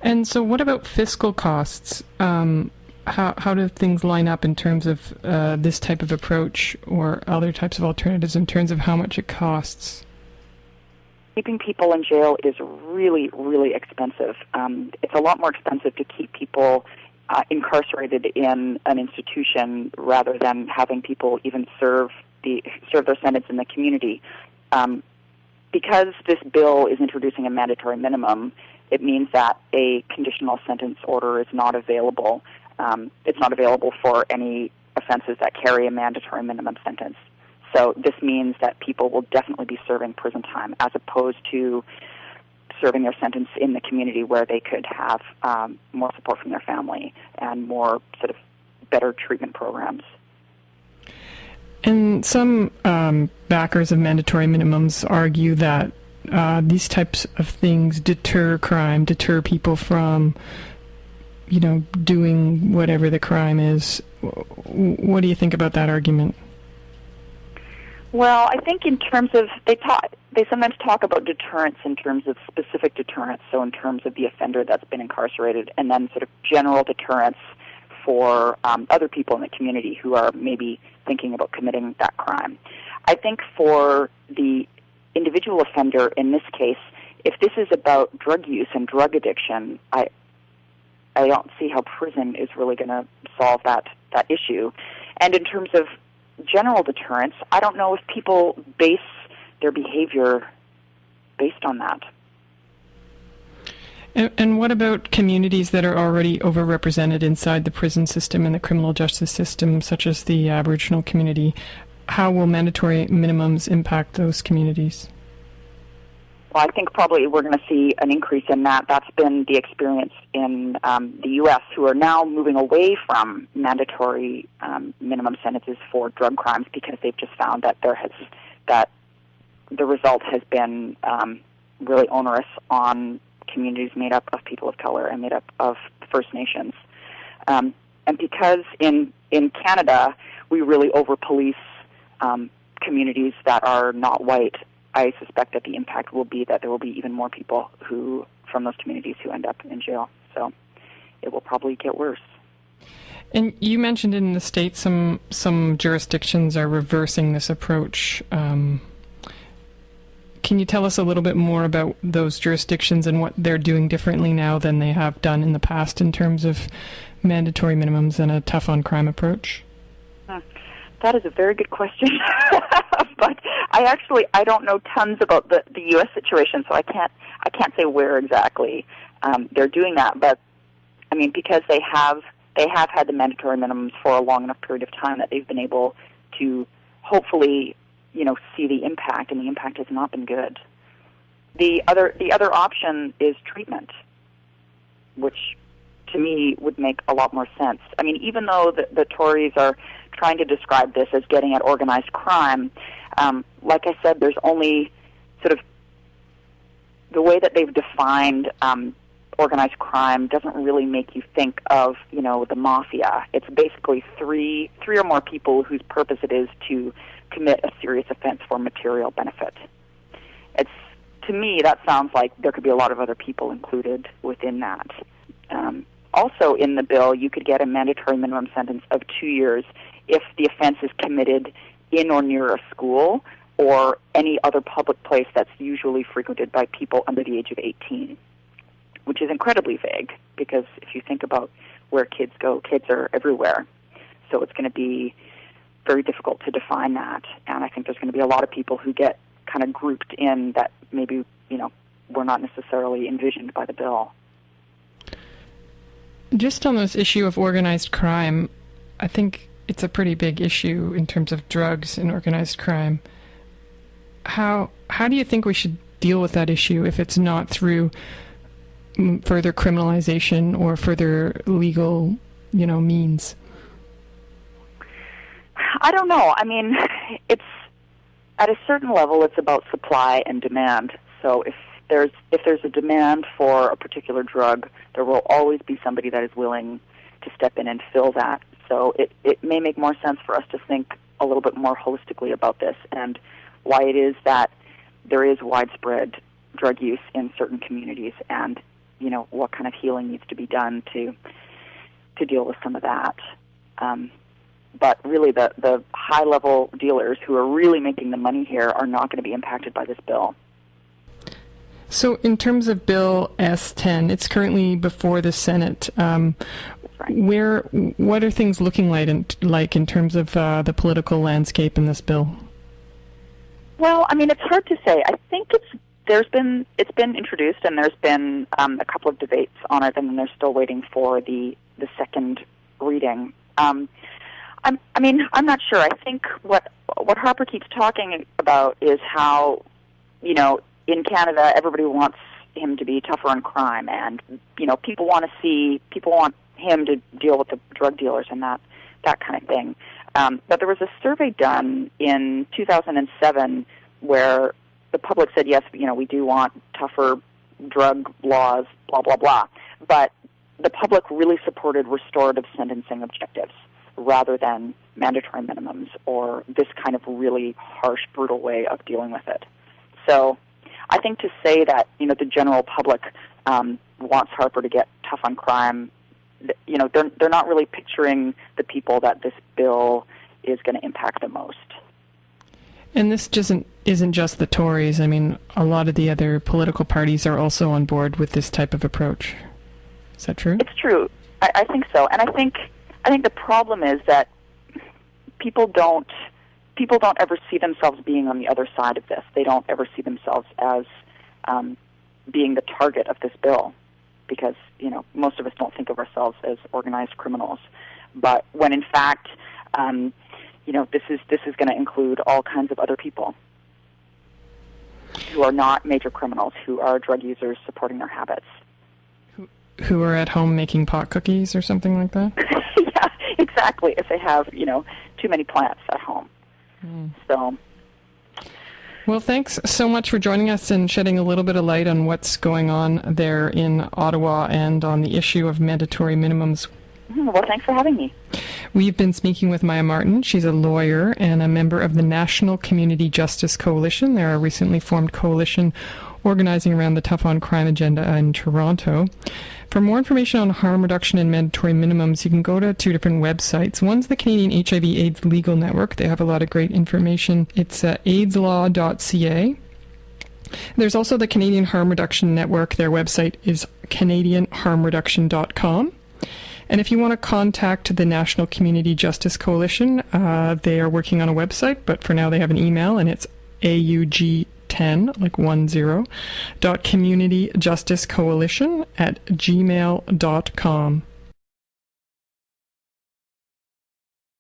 And so what about fiscal costs? How do things line up in terms of this type of approach or other types of alternatives in terms of how much it costs? Keeping people in jail is really, really expensive. It's a lot more expensive to keep people incarcerated in an institution rather than having people even serve their sentence in the community. Because this bill is introducing a mandatory minimum, it means that a conditional sentence order is not available. It's not available for any offenses that carry a mandatory minimum sentence. So this means that people will definitely be serving prison time as opposed to serving their sentence in the community where they could have more support from their family and more sort of better treatment programs. And some backers of mandatory minimums argue that these types of things deter crime, deter people from, doing whatever the crime is. What do you think about that argument? Well, I think in terms of, they sometimes talk about deterrence in terms of specific deterrence, so in terms of the offender that's been incarcerated, and then sort of general deterrence for other people in the community who are maybe thinking about committing that crime. I think for the individual offender in this case, if this is about drug use and drug addiction, I don't see how prison is really going to solve that issue. And in terms of general deterrence, I don't know if people base their behavior based on that. And what about communities that are already overrepresented inside the prison system and the criminal justice system, such as the Aboriginal community? How will mandatory minimums impact those communities? Well, I think probably we're going to see an increase in that. That's been the experience in the U.S., who are now moving away from mandatory minimum sentences for drug crimes because they've just found that the result has been really onerous on communities made up of people of color and made up of First Nations. And because in Canada we really over-police communities that are not white, I suspect that the impact will be that there will be even more people from those communities who end up in jail. So it will probably get worse. And you mentioned in the States some jurisdictions are reversing this approach. Can you tell us a little bit more about those jurisdictions and what they're doing differently now than they have done in the past in terms of mandatory minimums and a tough-on-crime approach? That is a very good question. But I don't know tons about the U.S. situation, so I can't say where exactly they're doing that. But I mean, because they have had the mandatory minimums for a long enough period of time that they've been able to hopefully see the impact, and the impact has not been good. The other option is treatment, which to me would make a lot more sense. I mean, even though the Tories are trying to describe this as getting at organized crime, like I said, there's only sort of the way that they've defined organized crime doesn't really make you think of, the mafia. It's basically three or more people whose purpose it is to commit a serious offense for material benefit. To me, that sounds like there could be a lot of other people included within that. Also in the bill, you could get a mandatory minimum sentence of 2 years if the offense is committed in or near a school or any other public place that's usually frequented by people under the age of 18, which is incredibly vague because if you think about where kids go, kids are everywhere. So it's going to be very difficult to define that. And I think there's going to be a lot of people who get kind of grouped in that maybe, were not necessarily envisioned by the bill. Just on this issue of organized crime, I think it's a pretty big issue in terms of drugs and organized crime. How do you think we should deal with that issue if it's not through further criminalization or further legal, means? I don't know. I mean, it's at a certain level, it's about supply and demand. So if there's a demand for a particular drug, there will always be somebody that is willing to step in and fill that. So it may make more sense for us to think a little bit more holistically about this and why it is that there is widespread drug use in certain communities. And what kind of healing needs to be done to deal with some of that. But really, the high-level dealers who are really making the money here are not going to be impacted by this bill. So in terms of Bill S-10, it's currently before the Senate. Right. What are things looking like in terms of the political landscape in this bill? Well, I mean, it's hard to say. I think it's been introduced, and there's been a couple of debates on it, and then they're still waiting for the second reading. I'm not sure. I think what Harper keeps talking about is how, in Canada, everybody wants him to be tougher on crime, and people want him to deal with the drug dealers and that kind of thing. But there was a survey done in 2007 where the public said, yes, we do want tougher drug laws, blah, blah, blah. But the public really supported restorative sentencing objectives rather than mandatory minimums or this kind of really harsh, brutal way of dealing with it. So I think to say that, the general public wants Harper to get tough on crime, they're not really picturing the people that this bill is going to impact the most. And this isn't just the Tories. I mean, a lot of the other political parties are also on board with this type of approach. Is that true? It's true. I think so. And I think the problem is that people don't ever see themselves being on the other side of this. They don't ever see themselves as being the target of this bill because, most of us don't think of ourselves as organized criminals. But when in fact, this is going to include all kinds of other people who are not major criminals, who are drug users supporting their habits. Who are at home making pot cookies or something like that? Yeah, exactly. If they have, too many plants at home. So. Well, thanks so much for joining us and shedding a little bit of light on what's going on there in Ottawa and on the issue of mandatory minimums. Well, thanks for having me. We've been speaking with Maija Martin. She's a lawyer and a member of the National Community Justice Coalition. They're a recently formed coalition organizing around the Tough on Crime agenda in Toronto. For more information on harm reduction and mandatory minimums, you can go to two different websites. One's the Canadian HIV/AIDS Legal Network. They have a lot of great information. It's aidslaw.ca. There's also the Canadian Harm Reduction Network. Their website is canadianharmreduction.com. And if you want to contact the National Community Justice Coalition, they are working on a website, but for now they have an email, and it's AUG10, like 10, .communityjusticecoalition@gmail.com.